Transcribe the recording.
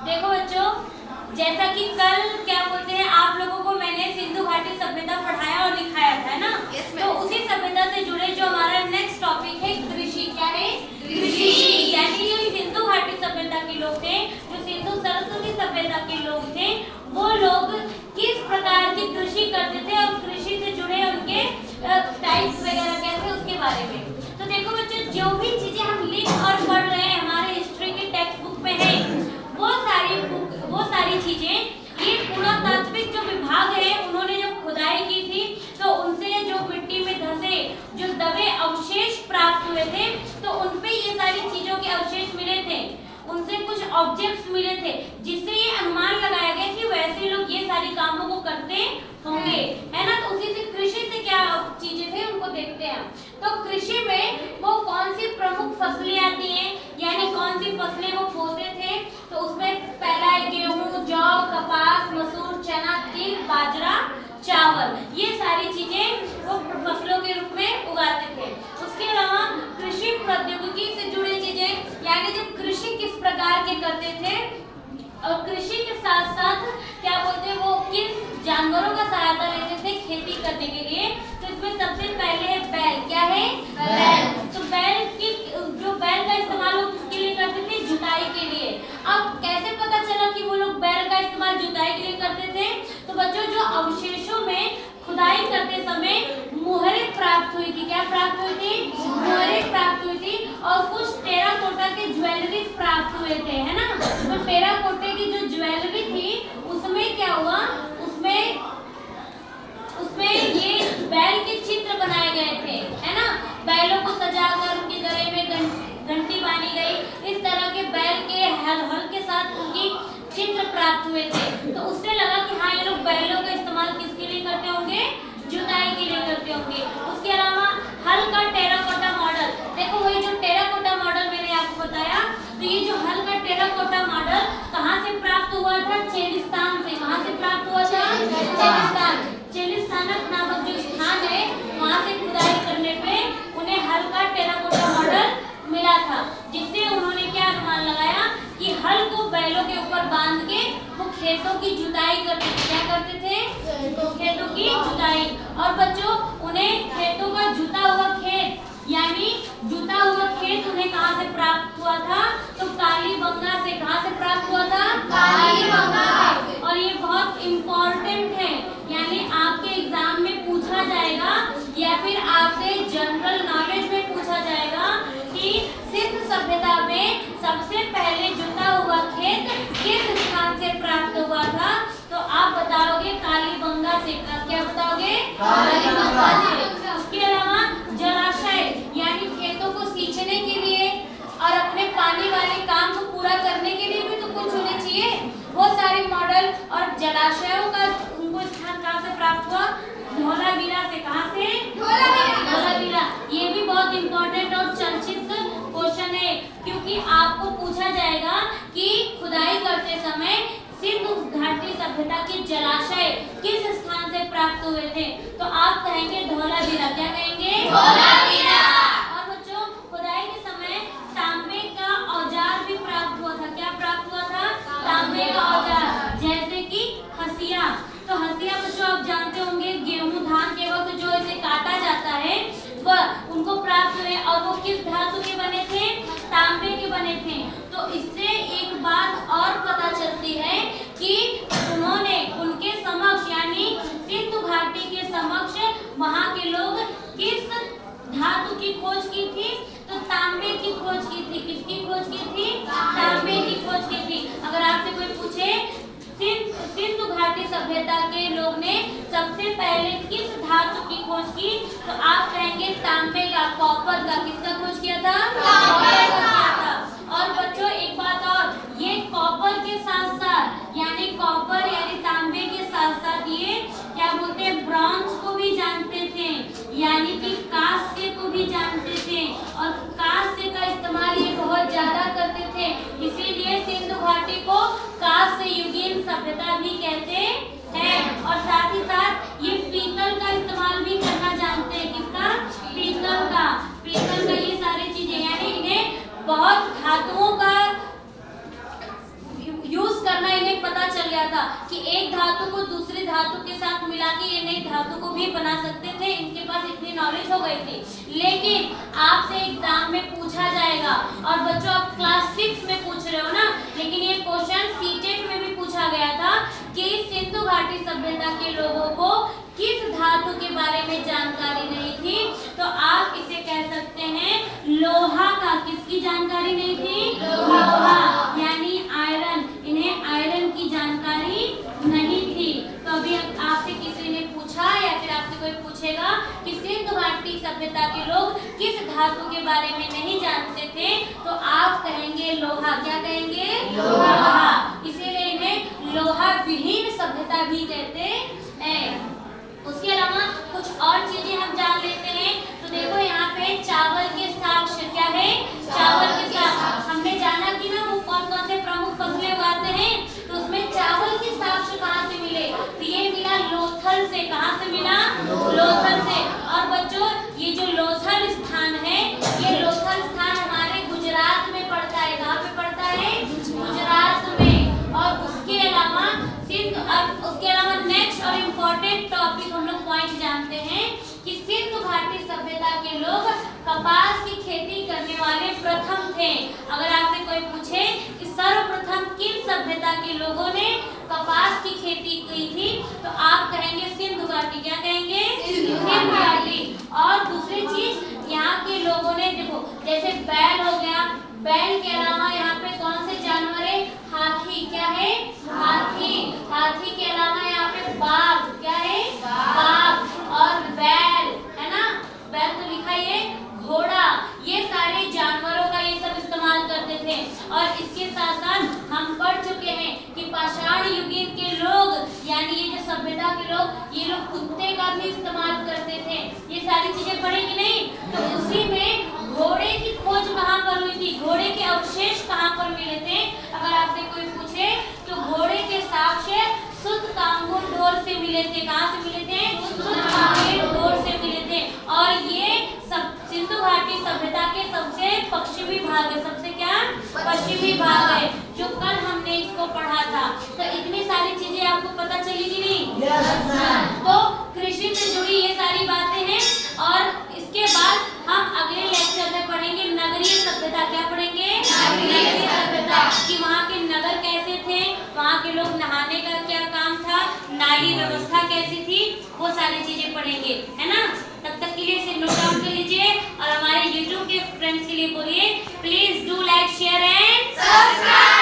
देखो बच्चों, जैसा कि कल क्या बोलते हैं आप लोगों को मैंने सिंधु घाटी सभ्यता पढ़ाया और लिखाया था, है ना? तो उसी सभ्यता से जुड़े जो हमारा नेक्स्ट टॉपिक है कृषि। क्या है? कृषि। यानी जो सिंधु घाटी सभ्यता के लोग थे, जो सिंधु सरस्वती सभ्यता के लोग थे, वो लोग किस प्रकार की कृषि करते थे और कृषि से जुड़े उनके टाइप्स वगैरह क्या थे उसके बारे में। तो देखो बच्चों, जो भी चीजें हम लिख और पढ़ रहे हैं हमारे हिस्ट्री के टेक्स्ट बुक में है, वो सारी चीजें ये पुरातात्विक जो विभाग है उन्होंने जब खुदाई की थी तो उनसे जो मिट्टी में धंसे जो दबे अवशेष प्राप्त हुए थे, तो उनपे ये सारी चीजों के अवशेष मिले थे, उनसे कुछ ऑब्जेक्ट्स मिले थे, जिससे ये अनुमान लगाया गया कि वैसे लोग ये सारी कामों को करते होंगे, है ना? तो उसी से कृषि से क्या चीजें थे उनको देखते हैं। तो कृषि में वो कौन सी प्रमुख फसलें आती हैं, यानी कौन सी फसलें वो बोते थे, तो उसमें पहला है गेहूं, जौ, कपास, मसूर, चना, तिल, बाजरा, चावल, ये सारी चीजें वो फसलों के रूप में उगाते थे। उसके अलावा कृषि प्रौद्योगिकी से जुड़ी चीजें, यानी जब कृषि किस प्रकार के करते थे और कृषि के साथ साथ क्या बोलते हैं वो किन जानवरों का सहायता लेते थे खेती करने के लिए। तो इसमें सबसे पहले है बैल। क्या है? बैल। तो बैल का इस्तेमाल वो किसके लिए करते थे? जुताई के लिए। अब कैसे पता चला कि वो लोग बैल का इस्तेमाल जुताई के लिए करते थे? तो बच्चों, जो अवशेषों में खुदाई करते समय मुहरें प्राप्त हुई थी। क्या प्राप्त हुई थी? मुहरें प्राप्त हुई थी और कुछ टेराकोटा के ज्वेलरी प्राप्त हुए थे, है ना? तो टेराकोटे की जो ज्वेलरी थी उसमें क्या हुआ, उसमें ये बैल के चित्र बनाए गए थे, है ना? बैलों को सजाकर उनके गले में घंटी बांधी गई, इस तरह के बैल के हल के साथ उनकी चित्र प्राप्त हुए थे। तो उससे लगा कि हाँ, ये लोग बैलों का इस्तेमाल किसके लिए करते होंगे? जुताई के लिए करते होंगे। उसके अलावा हल का टेराकोटा मॉडल, देखो वही जो टेराकोटा मॉडल मैंने आपको बताया, तो ये जो हल का टेराकोटा मॉडल कहाँ से प्राप्त हुआ था? चेलिस्तान से। कहाँ से प्राप्त हुआ था? चेलिस्तान नामक जो स्थान है वहाँ से खुदाई करने पे उन्हें हल का टेराकोटा मॉडल मिला था, जिससे उन्होंने क्या अनुमान लगाया कि हल को बैलों के ऊपर बांध के वो खेतों की जुताई करते थे। क्या करते थे? खेतों की जुताई। और बच्चों, उन्हें खेतों का जुता हुआ खेत, यानी जुता हुआ खेत उन्हें कहाँ से प्राप्त हुआ था? तो कालीबंगा से। कहाँ से प्राप्त हुआ था? कालीबंगा से। और ये बहुत इम्पोर्टेंट है, यानी आपके एग्जाम में पूछा जाएगा या फिर आपसे जनरल नॉलेज में पूछा जाएगा कि सिंधु सभ्यता में सबसे पहले जुता हुआ खेत किस स्थान से प्राप्त हुआ था? तो आप बताओगे कालीबंगा से। क्या बताओगे? कालीबंगा से। उसके अलावा जलाशय, यानी खेतों को सींचने के लिए और अपने पानी वाले काम को पूरा करने के लिए भी तो कुछ होने चाहिए, वो सारे मॉडल। और जलाशयों का उनको स्थान कहाँ से प्राप्त हुआ? धौलावीरा से। कहाँ से? धौलावीरा। ये भी बहुत इंपॉर्टेंट और चर्चित क्वेश्चन है, क्योंकि आपको पूछा जाएगा कि खुदाई करते समय सिंधु घाटी सभ्यता के जलाशय किस स्थान से प्राप्त हुए थे? तो आप कहेंगे धौलावीरा। क्या कहेंगे? धौलावीरा। और बच्चों, खुदाई के समय तांबे का औजार भी प्राप्त हुआ था। क्या प्राप्त हुआ था? तांबे का औजार, जैसे कि हसिया। तो हसिया बच्चों आप जानते होंगे, गेहूं धान के वक्त जो इसे काटा जाता है वह उनको प्राप्त हुए, और वो किस धातु के बने थे? तांबे के बने थे। तो इससे एक बात और पता चलती है कि उन्होंने उनके समक्ष, यानी सिंधु घाटी के समक्ष वहां के लोग किस धातु की खोज की थी? तो तांबे की खोज की थी। किसकी खोज की थी? तांबे की खोज की थी। अगर आपसे कोई पूछे सिंधु घाटी सभ्यता के लोग ने सबसे पहले किस धातु की खोज की, तो आप कहेंगे तांबे का, कॉपर का। किसका खोज किया था? कॉपर का किया था। और बच्चों एक बात और, ये कॉपर के साथ साथ, यानी कॉपर यानी तांबे के साथ साथ ये क्या बोलते हैं, ब्रॉन्ज को भी जानते थे, यानी कि कांस्य को भी जानते थे, और कांस्य का इस्तेमाल ये बहुत ज्यादा करते थे। इसीलिए सिंधु घाटी को कांस्य युगीन सभ्यता भी कहते हैं। और साथ ही साथ ये पीतल का इस्तेमाल भी करना जानते हैं। किसका? पीतल का। पीतल का ये सारी चीजें, यानी इन्हें बहुत धातुओं का यूज गया था कि एक धातु को दूसरी धातु के साथ मिला के ये नई धातु को भी बना सकते थे, इनके पास इतनी नॉलेज हो गई थी। लेकिन आपसे एग्जाम में पूछा जाएगा, और बच्चों आप क्लास 6 में पूछ रहे हो ना, लेकिन ये क्वेश्चन सीटेट में भी पूछा गया था कि सिंधु घाटी सभ्यता के लोगों को किस धातु के बारे में जानकारी नहीं थी, तो आप इसे कह सकते हैं लोहा का। किसकी जानकारी नहीं थी? लोहा, यानी आयरन। इन्हें आयरन की जानकारी नहीं थी। तो अभी आपसे किसी ने पूछा या फिर आपसे कोई पूछेगा कि सिंधु घाटी सभ्यता के लोग किस धातु के बारे में नहीं जानते थे, तो आप कहेंगे लोहा। क्या कहेंगे? लोहा। इसीलिए इन्हें लोहा विहीन सभ्यता भी कहते हैं। उसके अलावा कुछ और चीजें हम जान लेते हैं। तो देखो यहाँ पे चावल के साक्ष्य क्या है? चावल के साक्ष्य हमने जाना कि ना वो कौन कौन से प्रमुख फसलें उगाते हैं, तो उसमें चावल के साक्ष्य कहाँ से मिले? तो ये मिला लोथल से। कहाँ से मिला? लोथल से। और बच्चों ये जो लोथल स्थान है, ये लोथल स्थान हमारे गुजरात में पड़ता है। कहाँ पे पड़ता है? गुजरात में। और उसके अलावा नेक्स्ट और इम्पोर्टेंट टॉपिक हम लोग पॉइंट जानते हैं कि सिंधु घाटी सभ्यता के लोग कपास की खेती करने वाले प्रथम थे। अगर आपसे कोई पूछे कि सर्वप्रथम किन सभ्यता के लोगों ने कपास की खेती की थी, तो आप कहेंगे सिंधु घाटी। क्या कहेंगे? सिंधु घाटी। और दूसरी चीज यहाँ के लोगों ने, देखो जैसे बैल हो गया, बैल के अलावा यहाँ पे कौन से जानवर है? हाथी। क्या है? हाथी। हाथी के अलावा यहाँ पे बाघ। क्या है? बाघ। और बैल, है ना, बैल तो लिखा ही है, घोड़ा। ये सारे जानवरों का ये सब इस्तेमाल करते थे। और इसके साथ साथ हम पढ़ चुके हैं कि पाषाण युगीन के लोग, यानी ये जो सभ्यता के लोग, ये लोग कुत्ते का भी इस्तेमाल करते थे। ये सारी चीजें पढ़ेंगे नहीं? तो उसी में घोड़े की खोज कहाँ पर हुई थी? घोड़े के अवशेष कहाँ पर मिले थे? अगर आपसे कोई पूछे तो घोड़े के साक्ष्य सुतकांगुर डोर से मिले थे। कहाँ से मिले थे? सुतकांगुर डोर से मिले थे। और ये सब सिंधु घाटी सभ्यता के सबसे पश्चिमी भाग है। सबसे क्या? पश्चिमी भाग है, जो कल हमने इसको पढ़ा था। तो इतनी सारी चीजें आपको पता चली कि नहीं? तो कृषि से जुड़ी ये सारी बातें हैं। और इसके बाद हम अगले लेक्चर में पढ़ेंगे नगरीय सभ्यता। क्या पढ़ेंगे? नगरीय सभ्यता, कि वहाँ के नगर कैसे थे, वहाँ के लोग नहाने का क्या काम था, नाली व्यवस्था कैसी थी, वो सारी चीजें पढ़ेंगे, है ना। तब तक के लिए इसे नोट डाउन कर लीजिए और हमारे YouTube के फ्रेंड्स के लिए बोलिए please do like share and subscribe.